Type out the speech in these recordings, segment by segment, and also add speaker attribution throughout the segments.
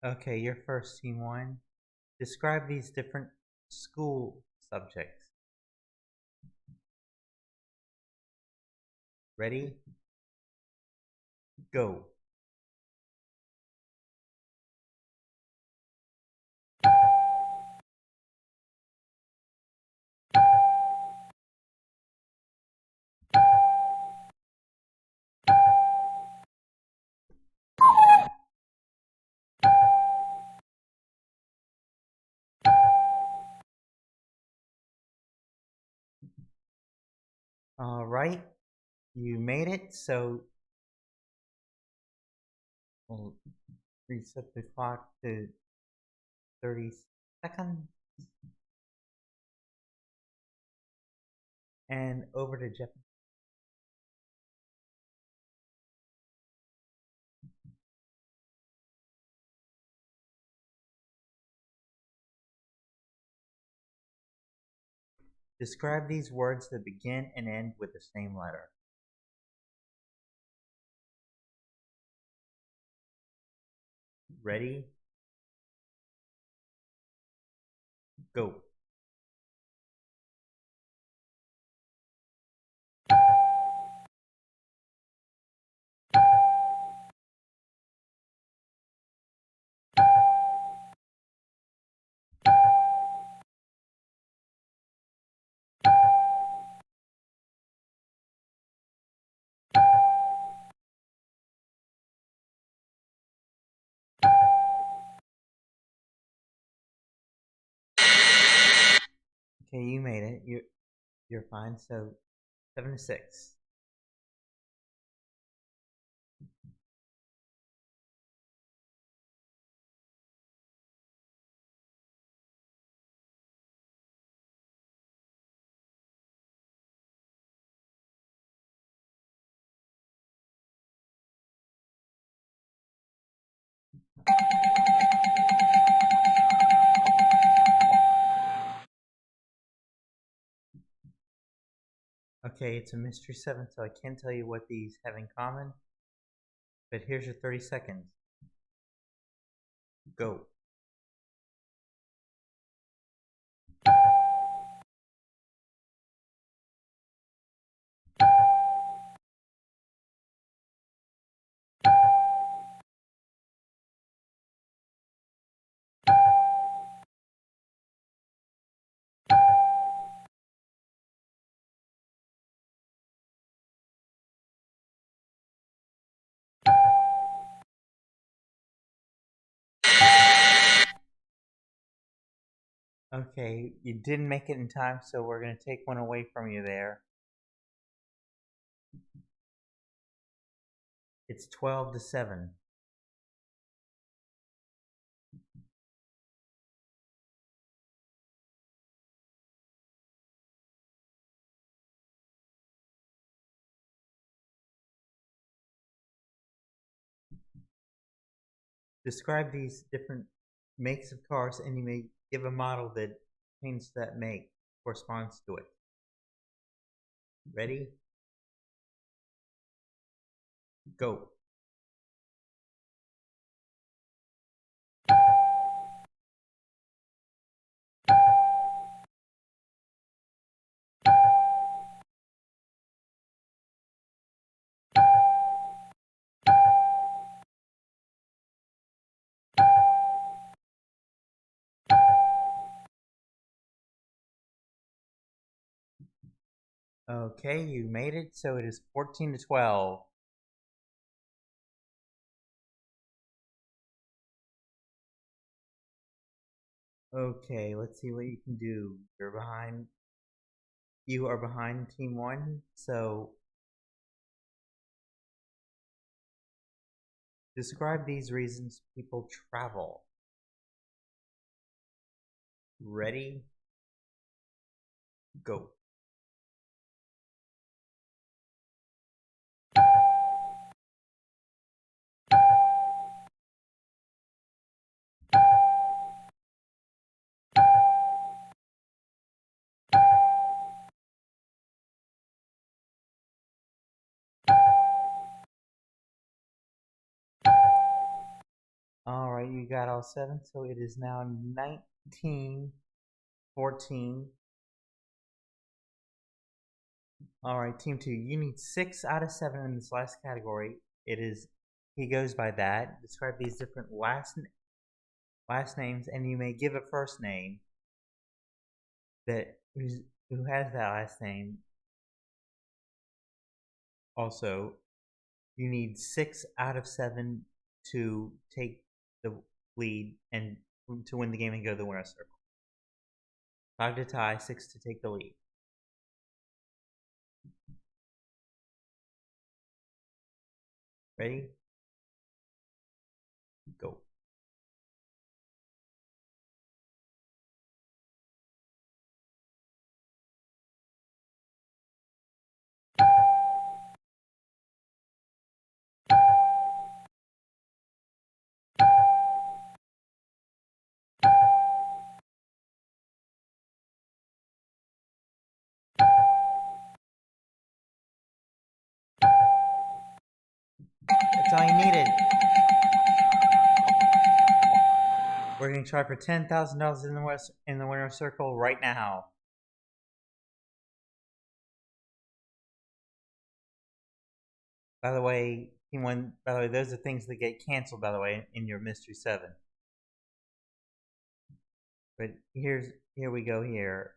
Speaker 1: Okay, you're first, Team 1. Describe these different school subjects. Ready? Go. All right, you made it, so we'll reset the clock to 30 seconds. And over to Jeff. Describe these words that begin and end with the same letter. Ready? Go. Okay, you made it. You're fine. So 7 to 6. Okay, it's a mystery 7, so I can't tell you what these have in common. But here's your 30 seconds. Go. Okay, you didn't make it in time, so we're going to take one away from you there. It's 12 to 7. Describe these different makes of cars, and you may give a model that contains that make, corresponds to it. Ready? Go. Okay, you made it, so it is 14 to 12. Okay, let's see what you can do. You're behind. You are behind Team 1, so describe these reasons people travel. Ready? Go. Alright, you got all 7, so it is now 19-14. Alright, Team 2, you need 6 out of 7 in this last category. He goes by that. Describe these different last names, and you may give a first name who has that last name. Also, you need 6 out of 7 to take the lead and to win the game and go to the winner's circle. 5 to tie, 6 to take the lead. Ready? Go. That's all you needed. We're going to try for $10,000 in the winner's circle right now. By the way, Team 1, those are things that get canceled, by the way, in your Mystery 7. But here we go here.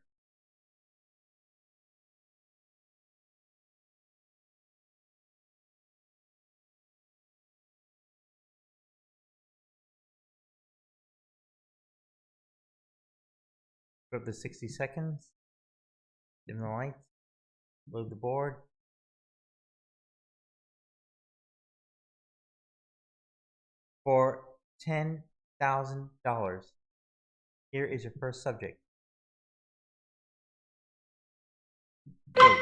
Speaker 1: Go up to 60 seconds. Dim the lights. Load the board. For $10,000. Here is your first subject. Go.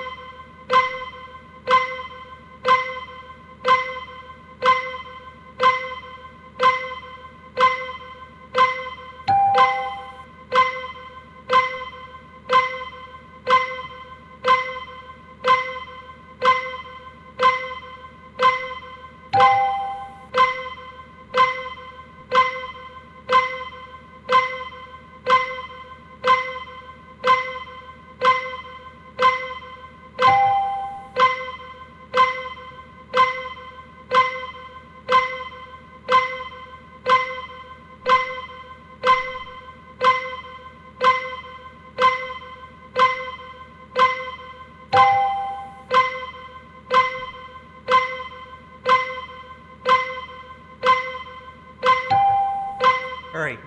Speaker 1: Hurry,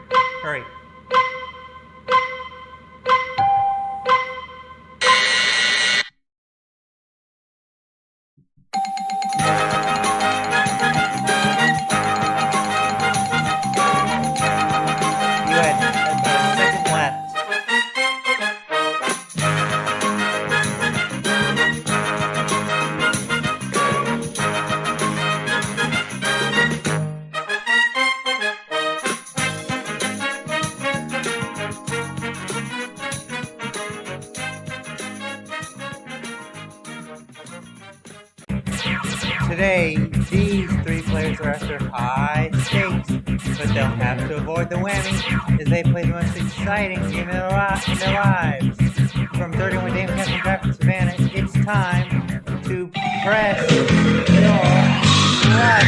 Speaker 1: hurry. You had a second left. Today, these 3 players are after high stakes, but they'll have to avoid the whammy as they play the most exciting game in their lives. From 31 Dame Captain Graphic Savannah, it's time to press your luck.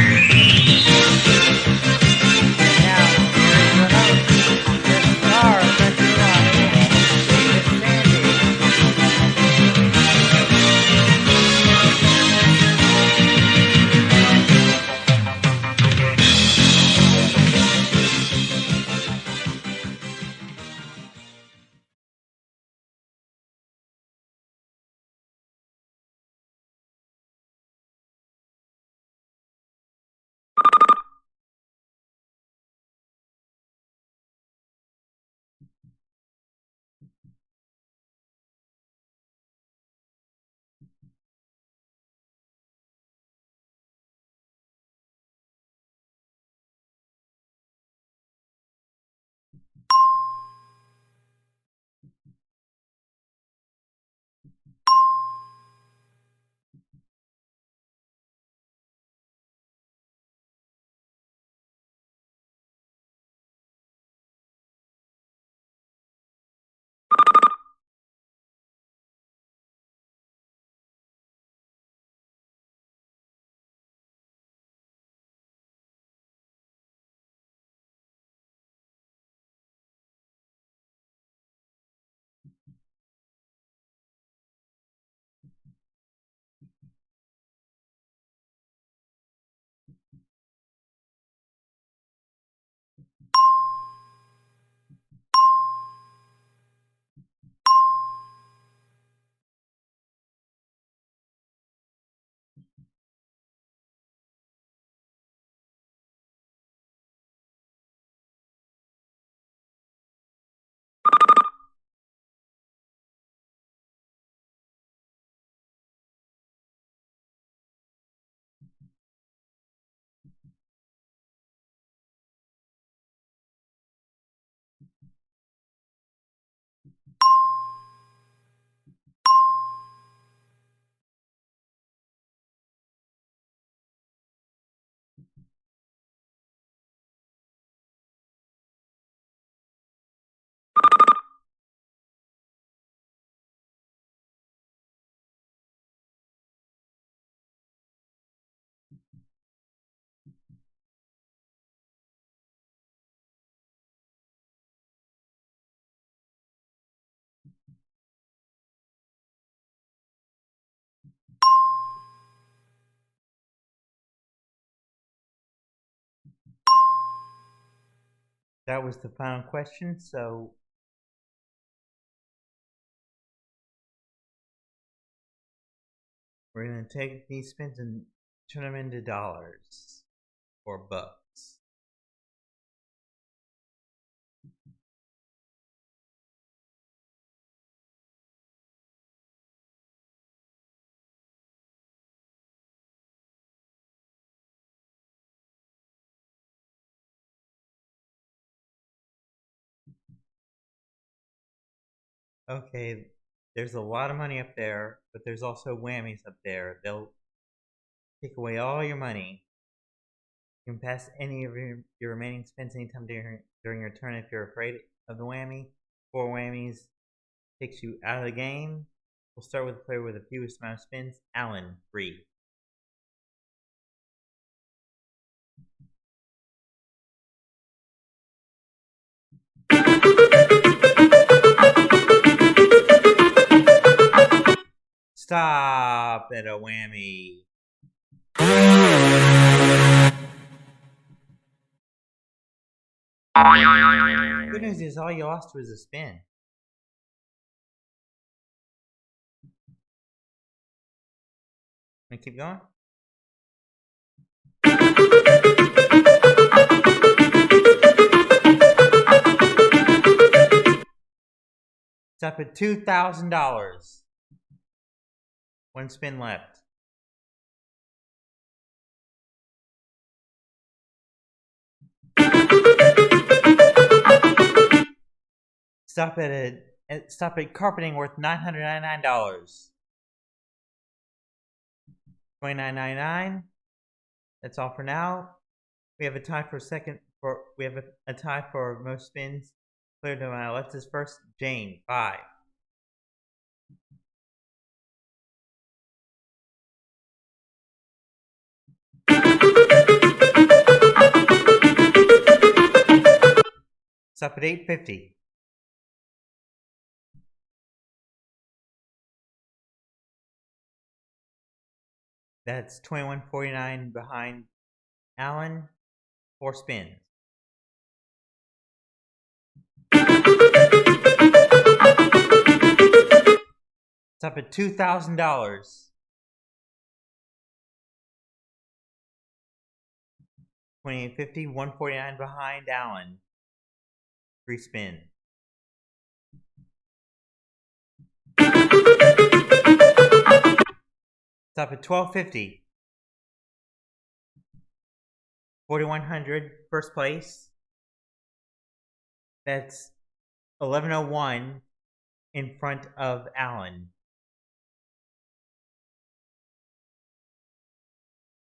Speaker 1: That was the final question, so we're going to take these spins and turn them into dollars or bucks. Okay, there's a lot of money up there, but there's also whammies up there. They'll take away all your money. You can pass any of your remaining spins anytime during your turn if you're afraid of the whammy. 4 whammies takes you out of the game. We'll start with the player with the fewest amount of spins. Alan, 3. Stop at a whammy. Good news is all you lost was a spin. Wanna keep going? Stop at $2,000. 1 spin left. Stop at carpeting worth $999. $29.99. That's all for now. We have a tie for a tie for most spins. Player to my left is first. Jane, 5. Stop at $850. That's $21.49 behind Alan. 4 spins. Stop at $2,000. $28.50. $149 behind Alan. 3 spins. Stop at $12.50. $4,100. First place. That's $11.01 in front of Alan.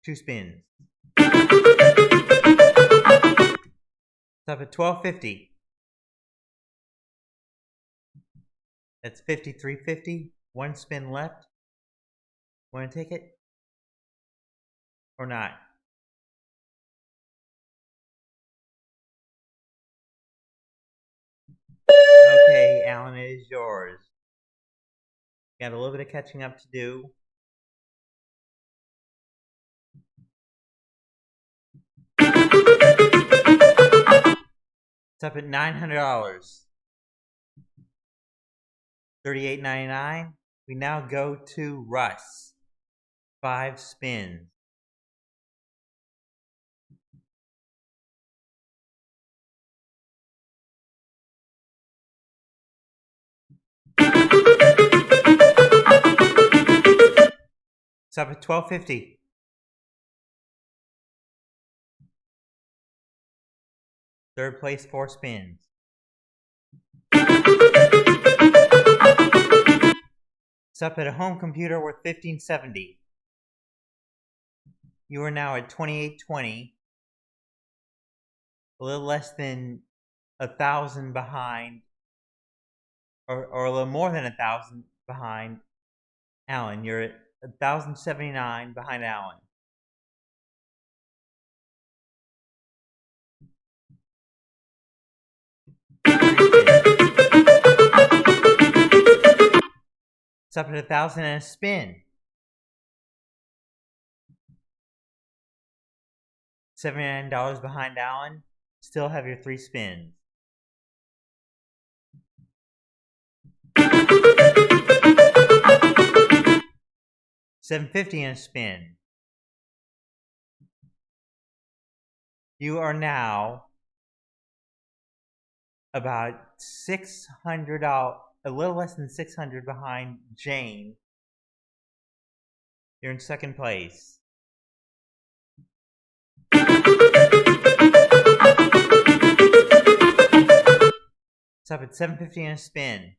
Speaker 1: 2 spins. Stop at $12.50. That's $53.50. 1 spin left. Want to take it? Or not? Okay, Alan, it is yours. Got a little bit of catching up to do. It's up at $900. $38.99. We now go to Russ. 5 spins. It's up at $12.50. Third place, 4 spins. It's up at a home computer worth $15.70. You are now at $28.20. A little less than 1,000 behind, or a little more than 1,000 behind Alan. You're at 1,079 behind Alan. It's up at 1,000 and a spin. $79 behind Alan. Still have your 3 spins. $7.50 in a spin. You are now about $600, a little less than $600 behind Jane. You're in second place. It's up at $7.50 in a spin.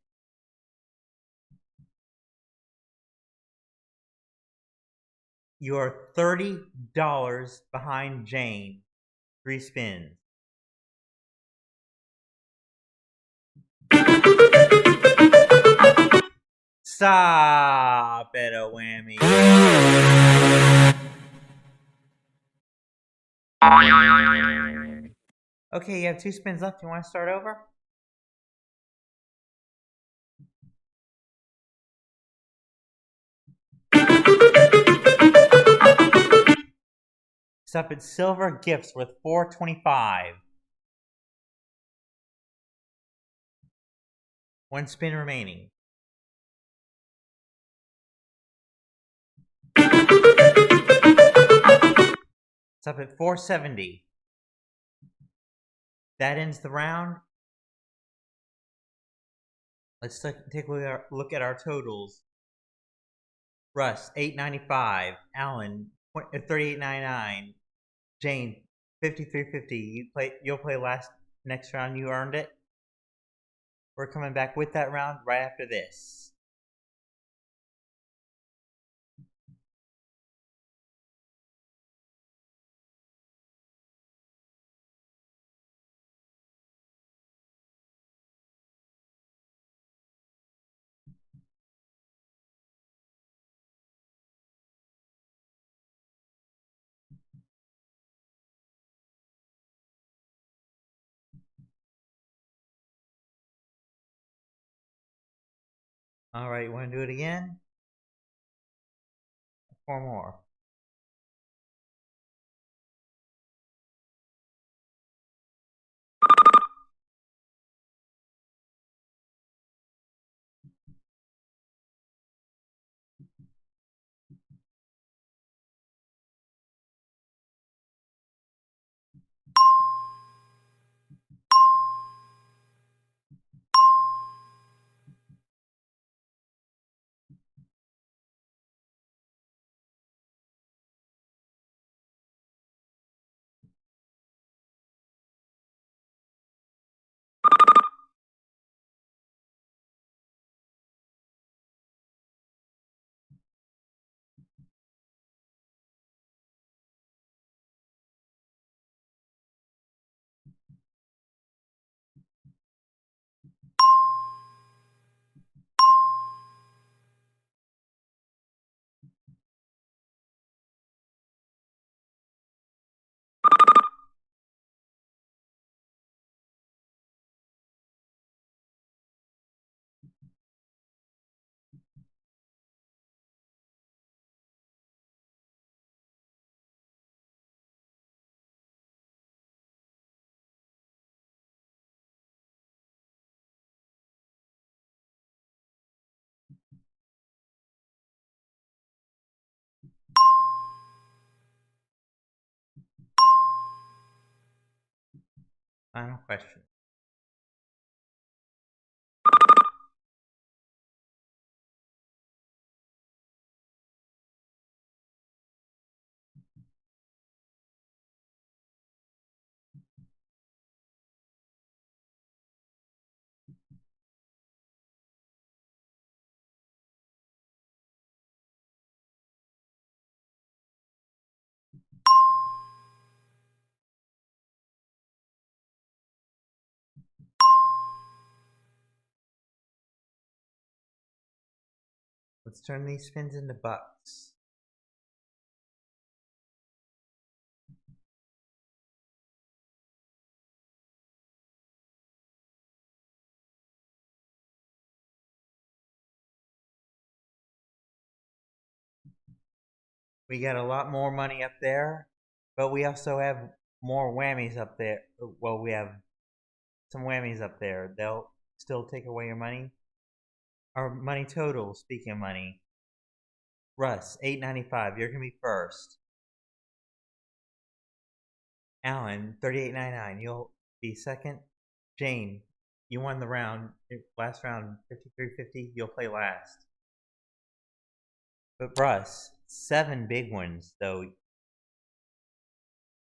Speaker 1: You are $30 behind Jane. 3 spins. Stop at a whammy. Okay, you have 2 spins left. You want to start over? It's up at silver gifts with $4.25. 1 spin remaining. It's up at $4.70. That ends the round. Let's take a look at our totals. Russ, $8.95. Alan, $38.99. Jane, $53.50. You'll play next round. You earned it. We're coming back with that round right after this. All right, you want to do it again? 4 more. Final question. Let's turn these spins into bucks. We got a lot more money up there, but we also have more whammies up there. Well, we have some whammies up there. They'll still take away your money. Our money total, speaking of money. Russ, $8.95. You're gonna be first. Alan, $38.99. You'll be second. Jane, you won the round. Last round, $53.50. You'll play last. But Russ, 7 big ones though.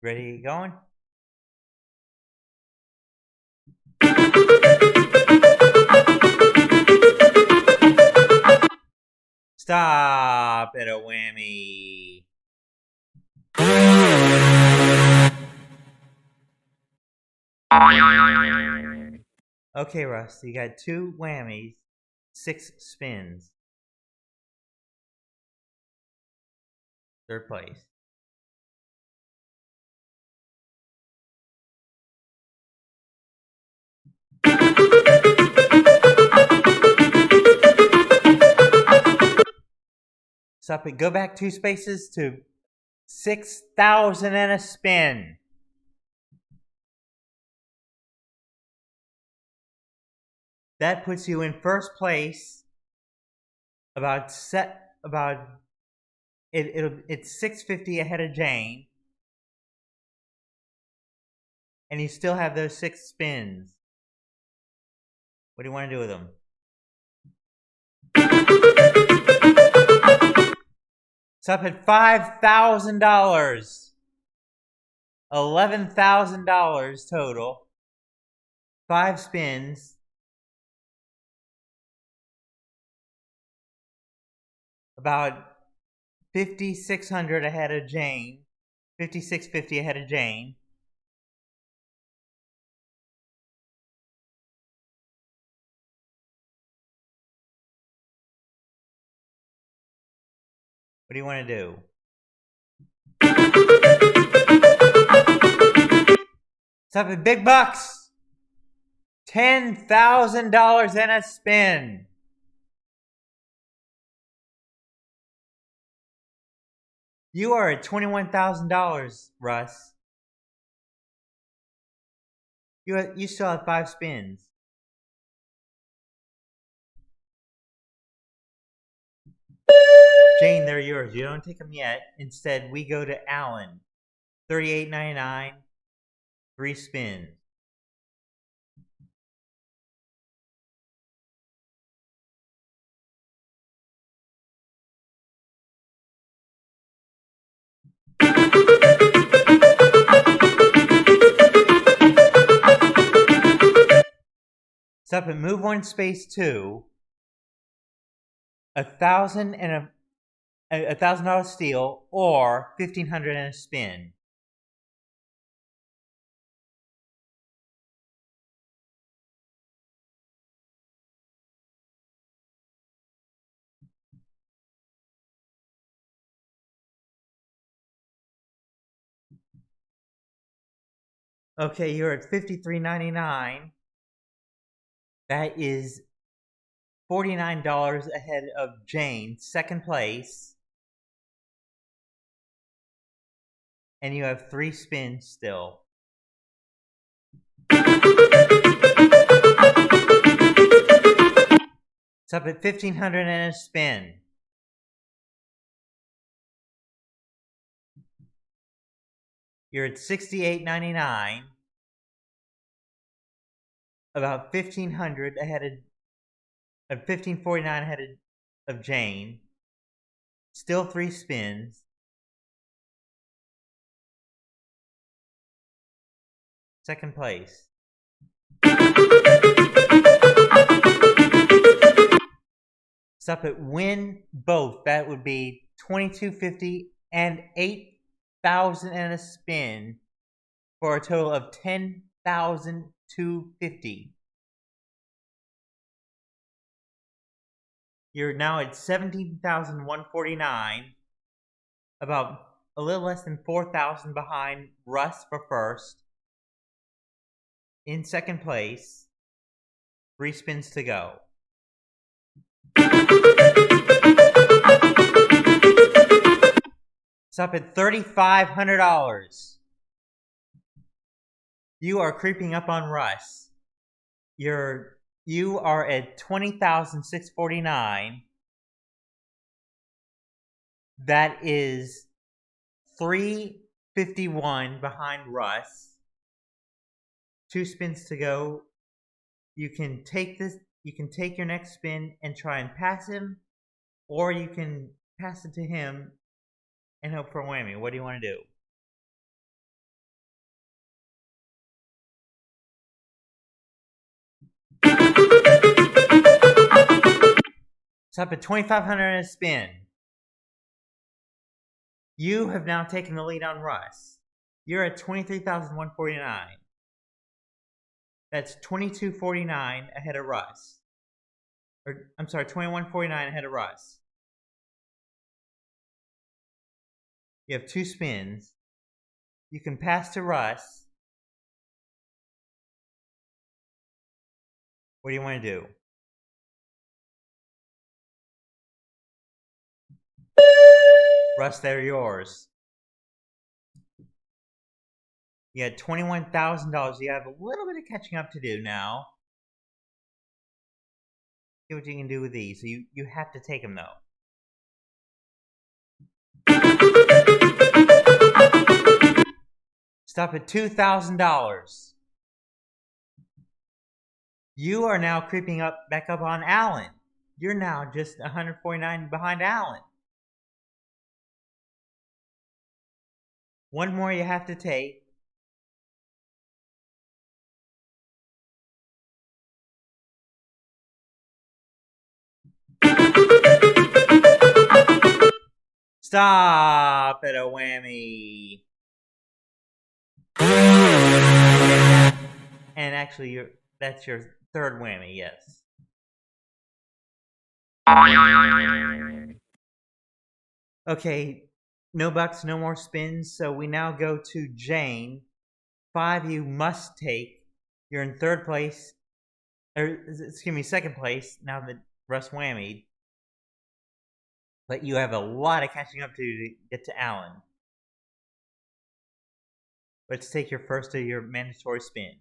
Speaker 1: Ready to get going? Stop at a whammy. Okay, Russ, you got 2 whammies, 6 spins. Third place. Stop it. Go back 2 spaces to 6,000 and a spin. That puts you in first place. It's $6.50 ahead of Jane, and you still have those 6 spins. What do you want to do with them? It's up at $5,000. $11,000 total. 5 spins. About 5,600 ahead of Jane. 5,650 ahead of Jane. What do you want to do? It's up at big bucks. $10,000 and a spin. You are at $21,000, Russ. You still have 5 spins. Jane, they're yours. You don't take them yet. Instead, we go to Alan. $38.99. 3 spins. Stop and move 1 space to $1,000 steal or $1,500 and a spin. Okay, you're at $53.99. That is $49 ahead of Jane, second place. And you have 3 spins still. It's up at $1,500 and a spin. You're at $68.99. About $1,500 ahead of $1,549 ahead of Jane. Still 3 spins. Second place. Stop at win both. That would be $22.50 and $8,000 and a spin for a total of $10,250. You're now at $17,149, about a little less than $4,000 behind Russ for first. In second place, 3 spins to go. It's up at $3,500. You are creeping up on Russ. You are at 20,649. That is 351 behind Russ. 2 spins to go. You can take your next spin and try and pass him, or you can pass it to him and hope for a whammy. What do you want to do? It's up at 2,500 in a spin. You have now taken the lead on Russ. You're at 23,149. That's 2249 ahead of Russ. Or I'm sorry, 2149 ahead of Russ. You have 2 spins. You can pass to Russ. What do you want to do? Russ, they're yours. You had $21,000. You have a little bit of catching up to do now. See what you can do with these. So you have to take them, though. Stop at $2,000. You are now creeping back up on Allen. You're now just 149 behind Allen. One more you have to take. Stop at a whammy. And actually, that's your 3rd whammy, yes. Okay, no bucks, no more spins, so we now go to Jane. 5 you must take. You're in 3rd place, or excuse me, 2nd place, now that Russ whammied. But you have a lot of catching up to get to Allen. Let's take your first of your mandatory spin.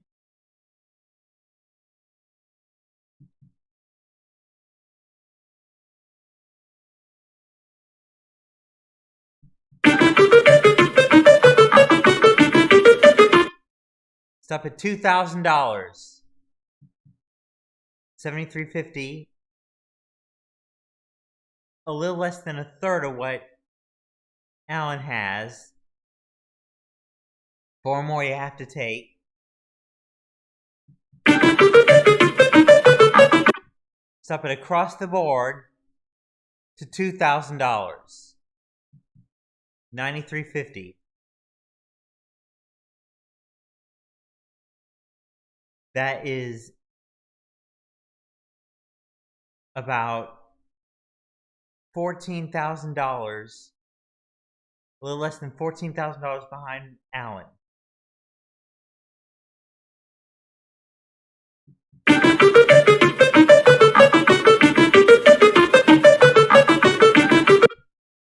Speaker 1: Stop at $2,000. 7,350. A little less than a third of what Allen has. 4 more you have to take. Stop it across the board to $2,000. 9,350. That is about $14,000. A little less than $14,000 behind Allen.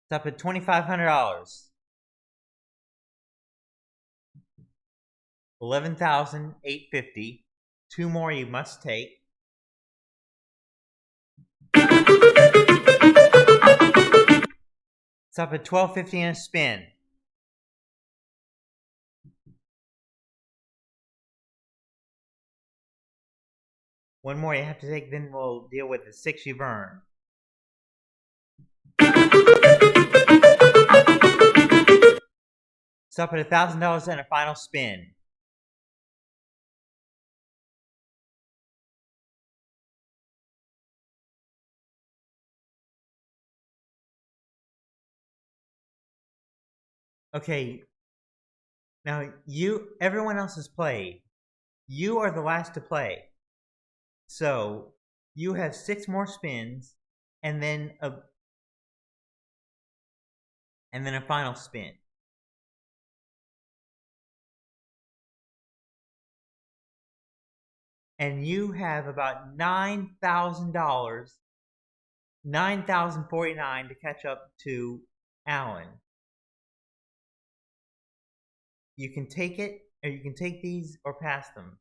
Speaker 1: It's up at $2,500. 11,850. 2 more you must take. It's up at $1,250 in a spin. One more you have to take, then we'll deal with the 6 you've earned. It's up at $1,000 and a final spin. Okay. Now everyone else has played. You are the last to play. So you have 6 more spins and then a final spin. And you have about $9,000, $9,049 to catch up to Allen. You can take it, or you can take these or pass them.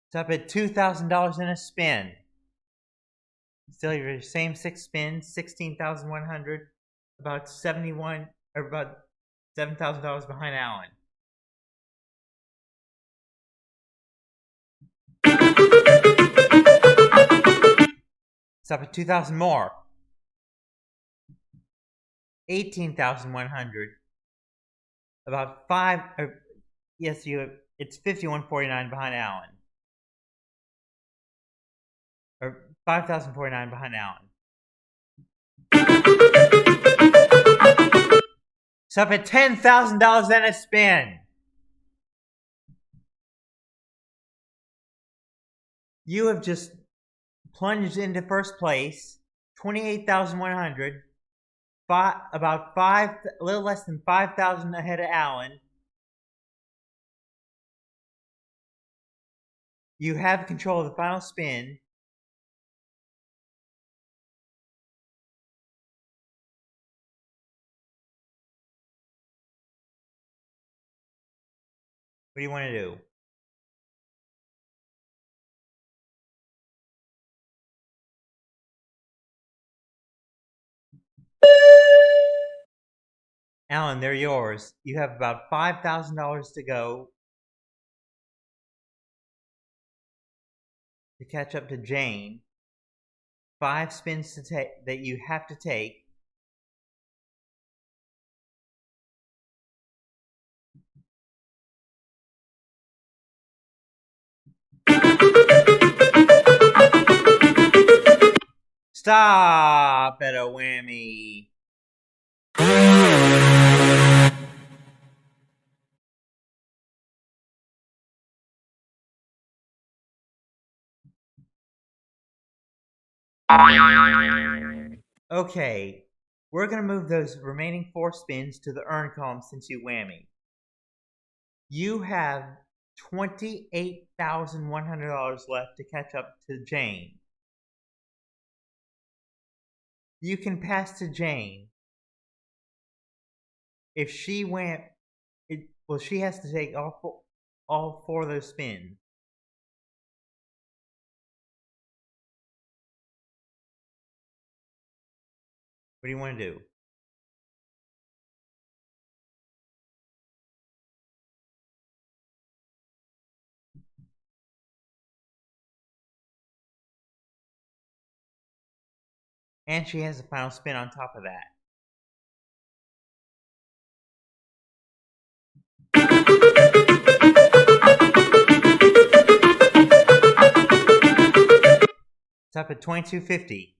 Speaker 1: It's up at $2,000 in a spin. Still your same 6 spins, 16,100, about 71 or about $7,000 behind Alan. It's up at 2,000 more. 18,100. About 5 yes, it's 51.49 behind Alan. Or 5,049 behind Alan. It's up at $10,000 in a spin. You have just plunged into first place, 28,100, a little less than 5,000 ahead of Alan. You have control of the final spin. What do you want to do? Alan, they're yours. You have about $5,000 to go to catch up to Jane. 5 spins to take that you have to take. Stop at a whammy. Okay, we're going to move those remaining 4 spins to the earn column since you whammy. You have $28,100 left to catch up to Jane. You can pass to Jane. If she she has to take all 4 of those spins. What do you want to do? And she has a final spin on top of that. It's up at $22.50.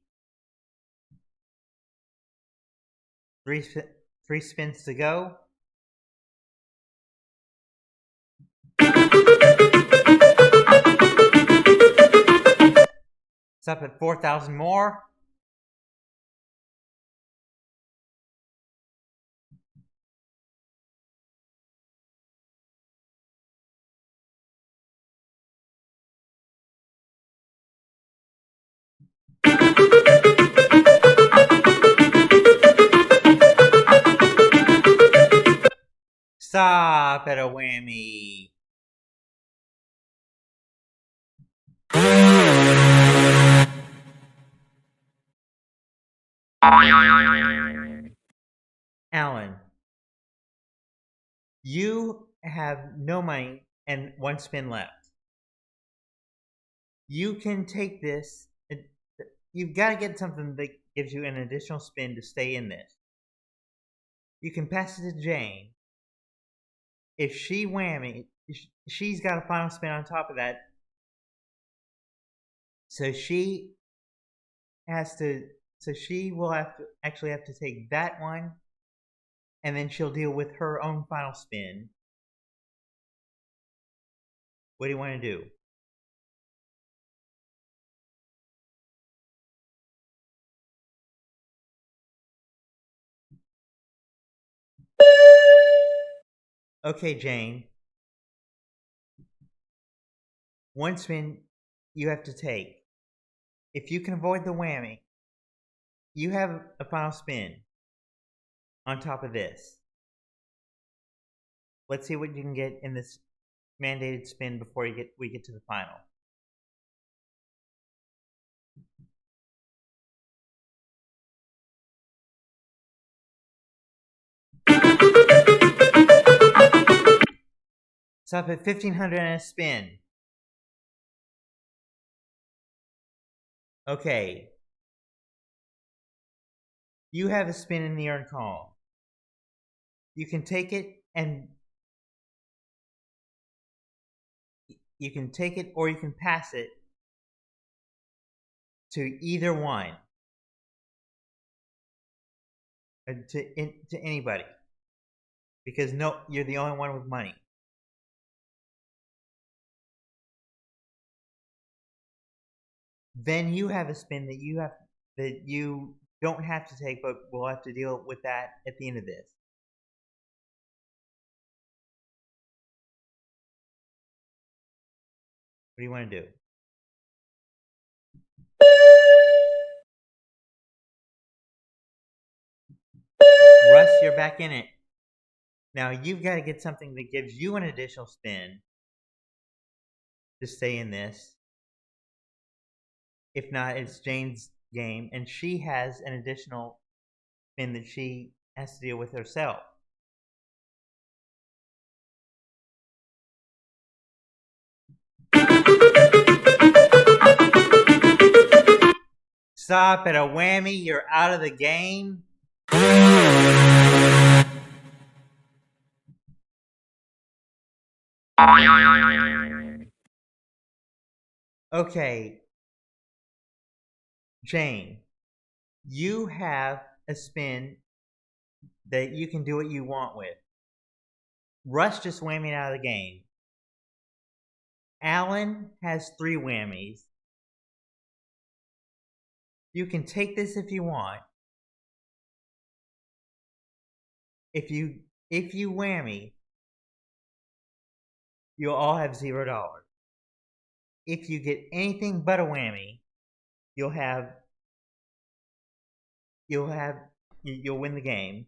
Speaker 1: 3 spins to go. It's up at 4,000 more. Stop at a whammy. Alan, you have no money and 1 spin left. You can take this. You've got to get something that gives you an additional spin to stay in this. You can pass it to Jane. If she whammy, she's got a final spin on top of that. So she will actually have to take that one, and then she'll deal with her own final spin. What do you want to do? Okay, Jane. 1 spin. you have to take. If you can avoid the whammy, you have a final spin on top of this. Let's see what you can get in this mandated spin before we get to the final. Stop at 1,500 and a spin. Okay. You have a spin in the earned column. You can take it and you can take it or you can pass it to either one. To anybody. Because you're the only one with money. Then you have a spin that you don't have to take, but we'll have to deal with that at the end of this. What do you want to do? Russ, you're back in it. Now you've got to get something that gives you an additional spin to stay in this. If not, it's Jane's game, and she has an additional spin that she has to deal with herself. Stop at a whammy, you're out of the game. Okay, Jane, you have a spin that you can do what you want with. Russ just whammied out of the game. Alan has 3 whammies. You can take this if you want. If you whammy, you'll all have $0. If you get anything but a whammy, you'll win the game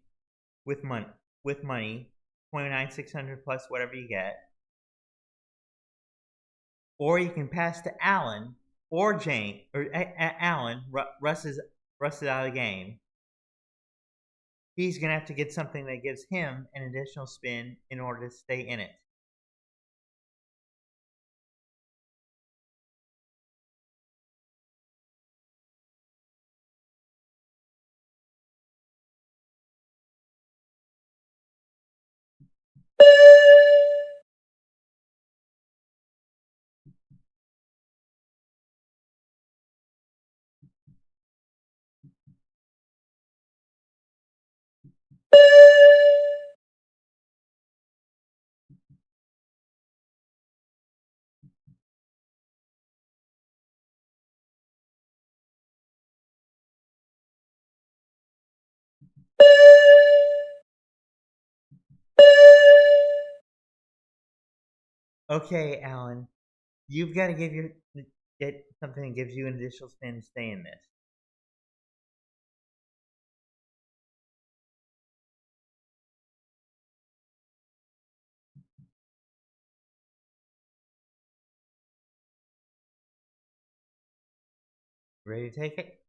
Speaker 1: with money. 29,600 plus whatever you get. Or you can pass to Alan or Jane or Alan. Russ is out of the game. He's gonna have to get something that gives him an additional spin in order to stay in it. Okay, Alan, you've got to get something that gives you an additional spin to stay in this. Ready to take it?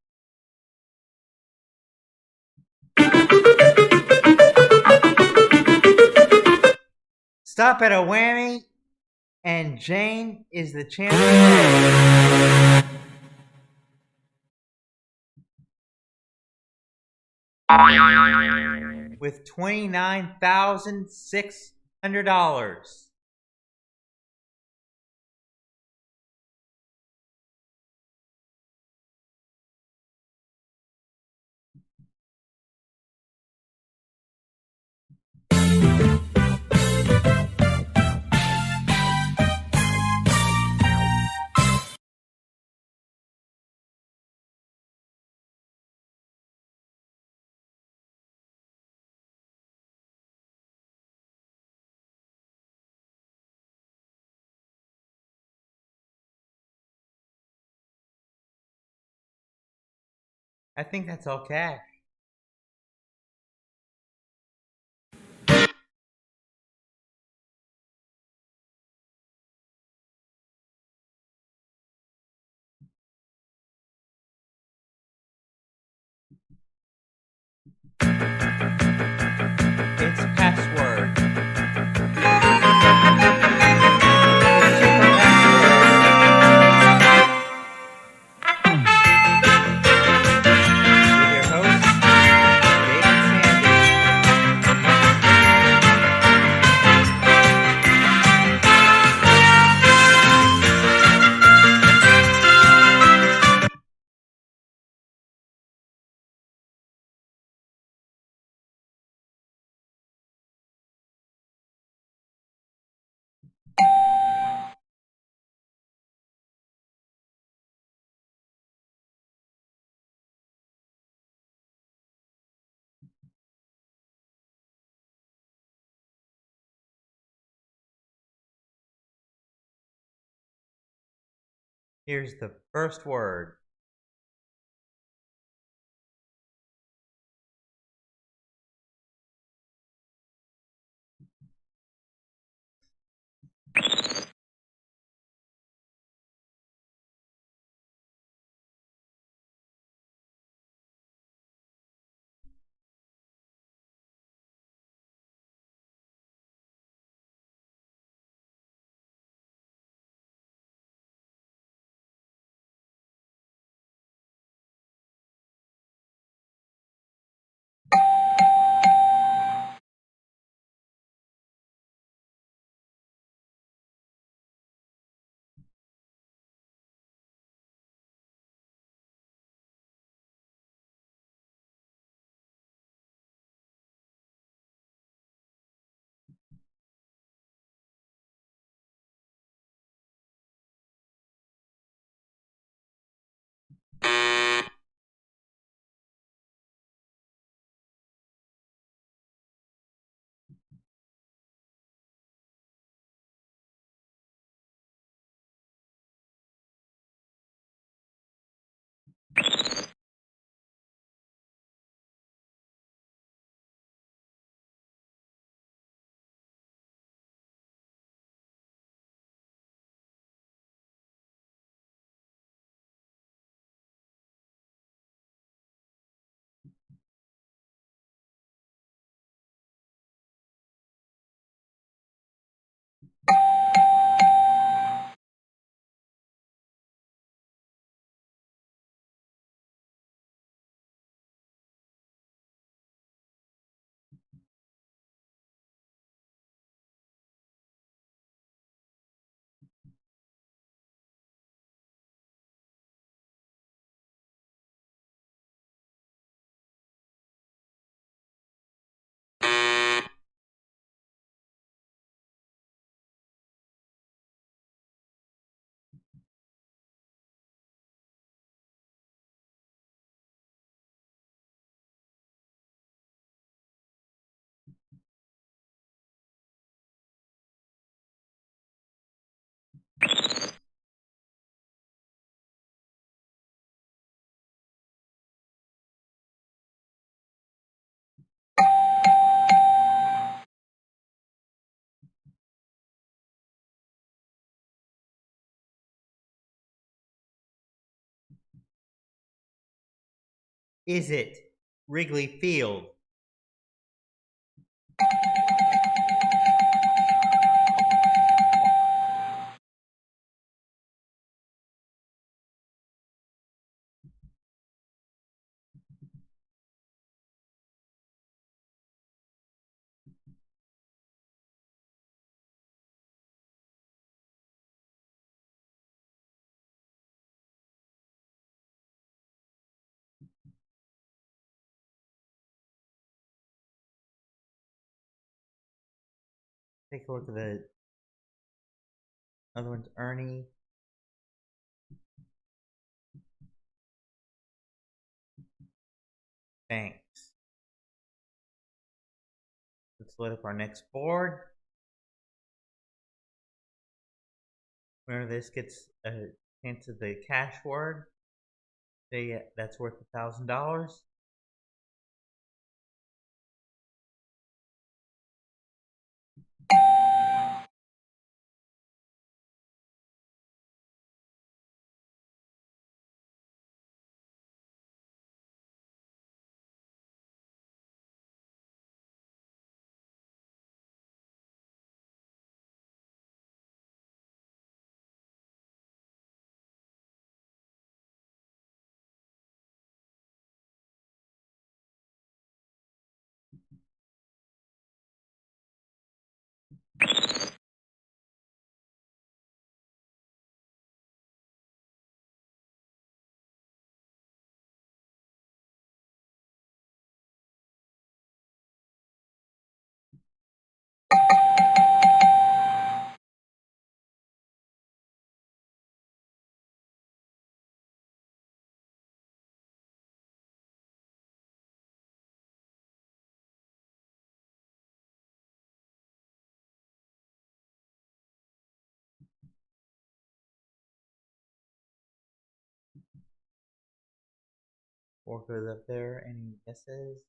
Speaker 1: Stop at a whammy, and Jane is the champion. With $29,600. I think that's all cash. It's password. The super password. With your hosts, Dave and Sandy. Here's the first word. Is it Wrigley Field? Take a look at the other one's Ernie. Thanks. Let's load up our next board. Remember, this gets a hint of the cash word. That's worth $1,000. What goes up there? Any guesses?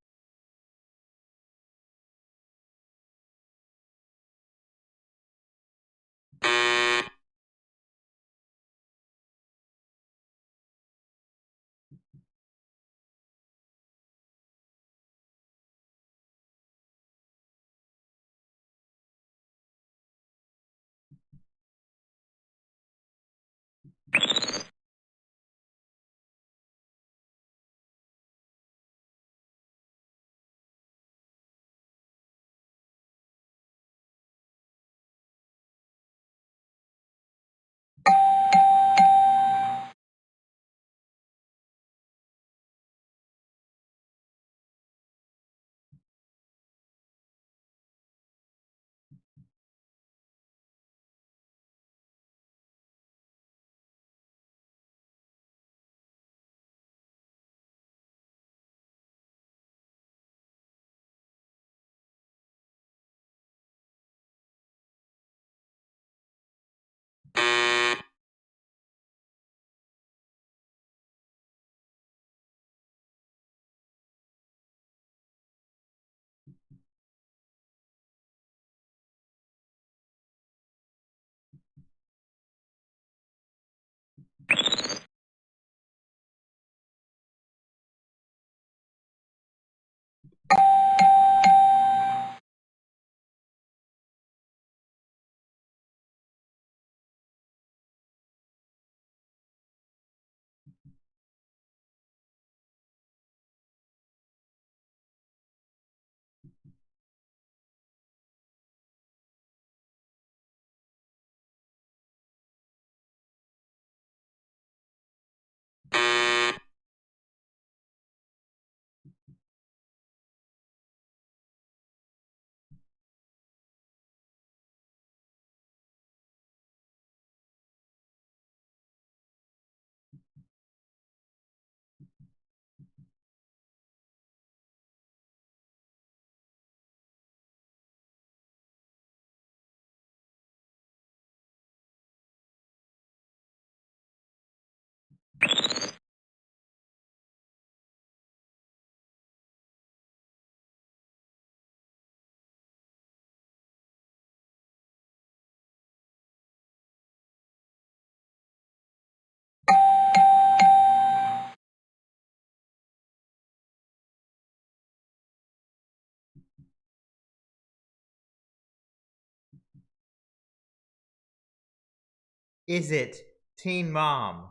Speaker 1: Is it Teen Mom?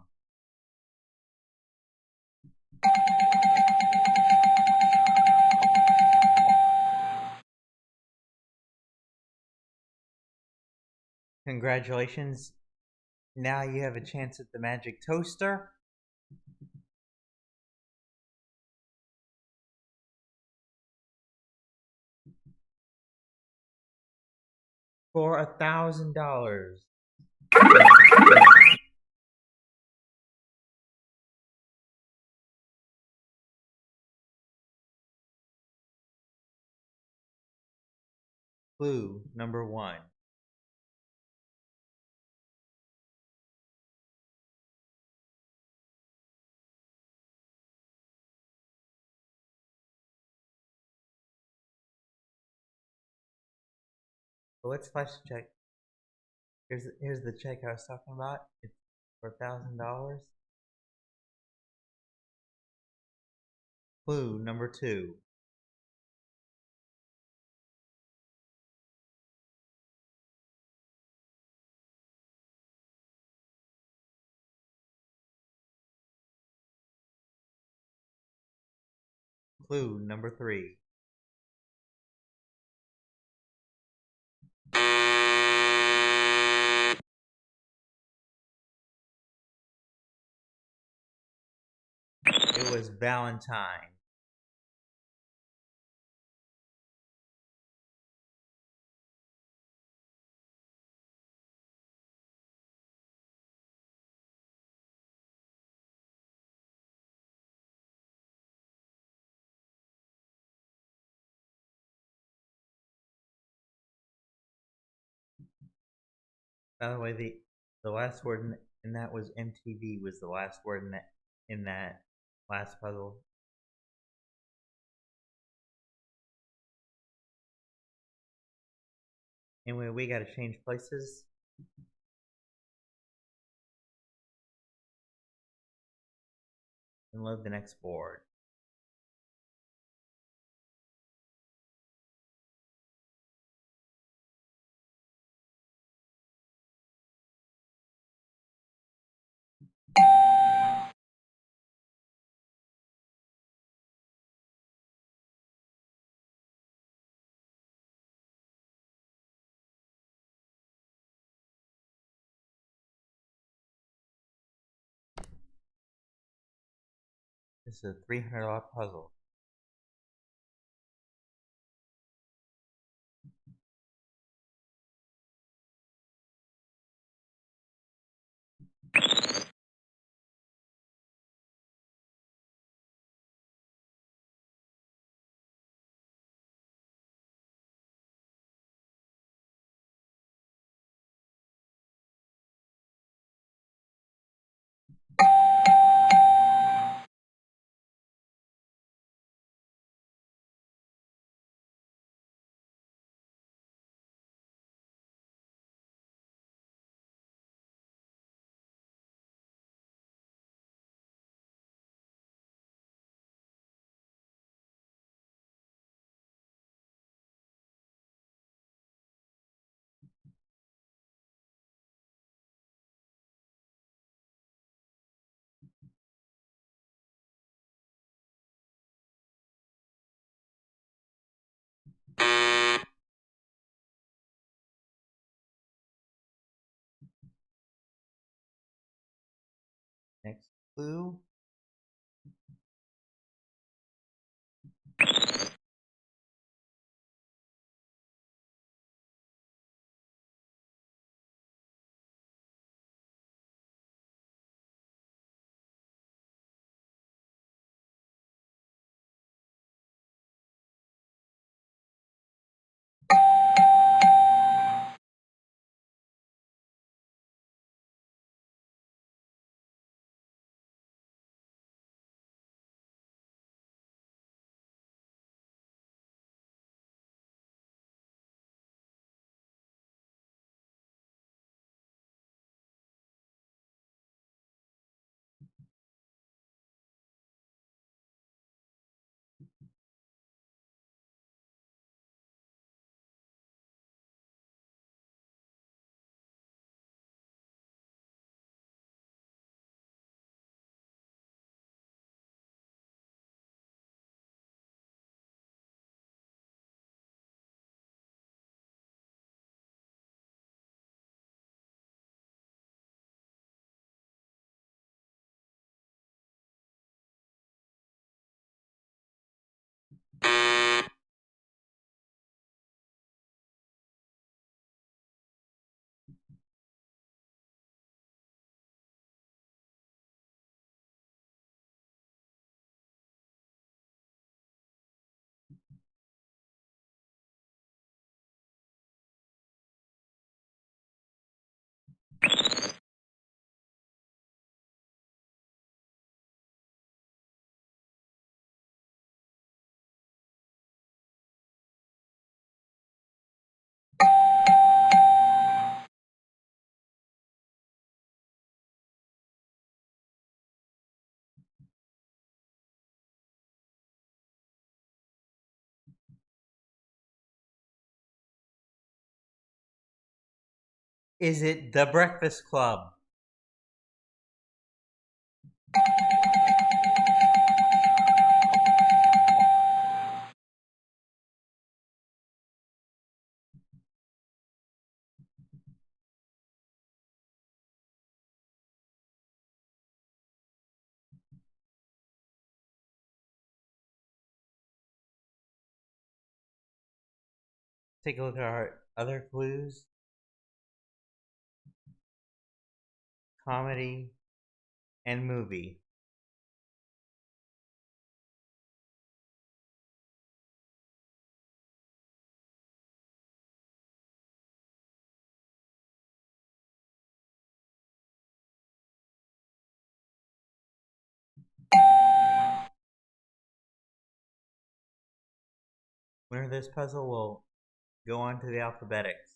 Speaker 1: Congratulations. Now you have a chance at the magic toaster for $1,000. Clue number one. But let's flash the check. Here's the check I was talking about. It's for $1,000. Clue number 2. Clue number 3. It was Valentine. By the way, the last word in that was MTV was the last word in that last puzzle. Anyway, we gotta change places. And load the next board. This is a $300 puzzle. Next clue. Is it The Breakfast Club? Take a look at our other clues. Comedy and movie. Winner of this puzzle will go on to the alphabetics.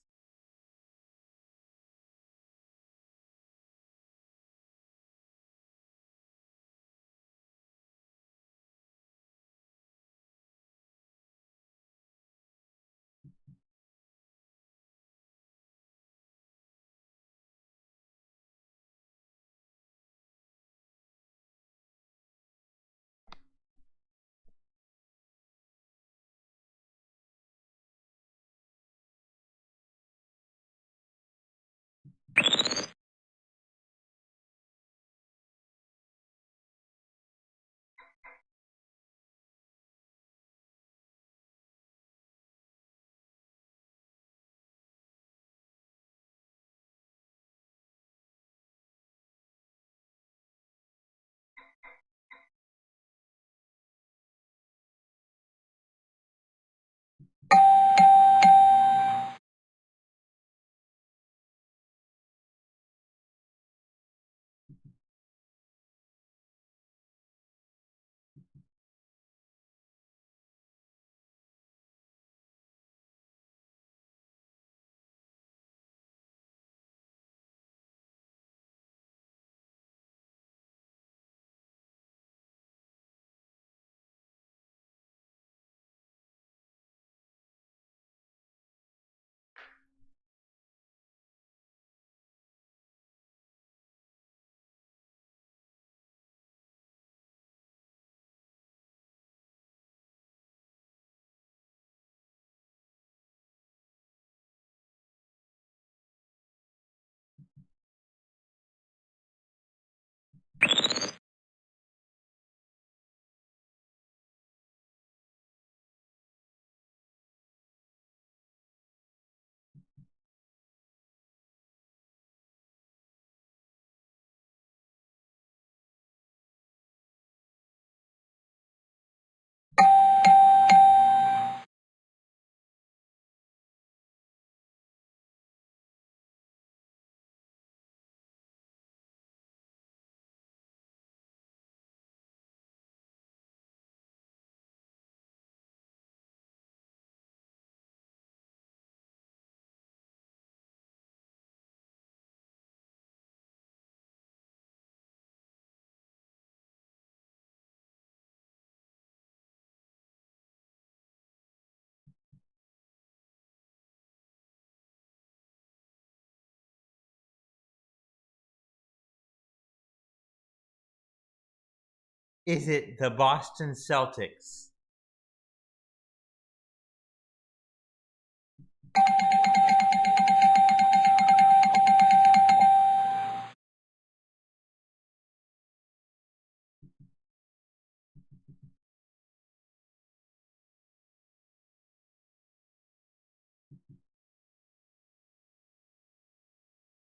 Speaker 1: Is it the Boston Celtics?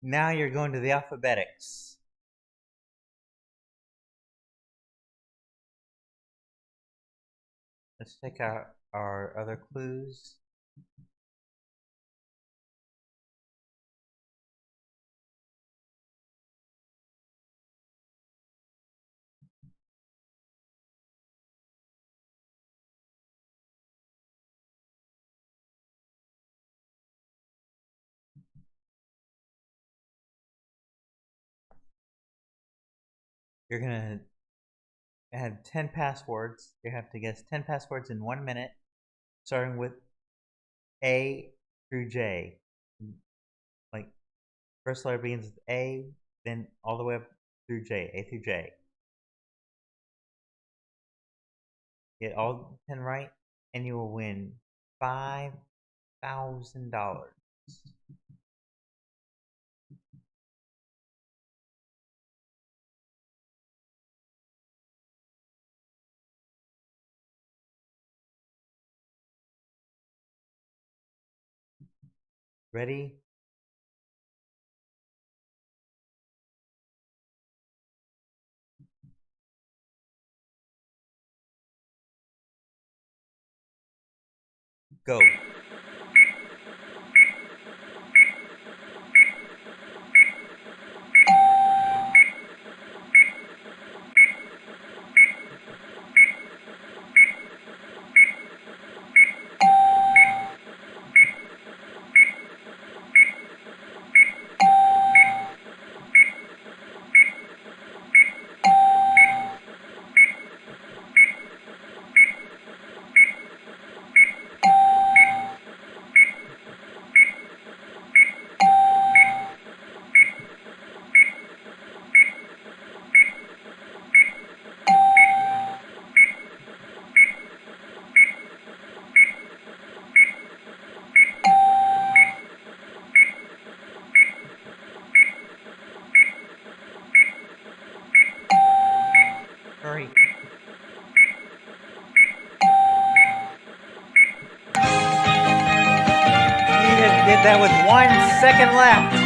Speaker 1: Now you're going to the alphabetics. Let's check out our other clues. You're going to have 10 passwords. You have to guess 10 passwords in 1 minute, starting with A through J. Like First letter begins with A, then all the way up through J, A through J. Get all 10 right, and you will win $5,000. Ready? Go. Hurry. You just did that with 1 second left.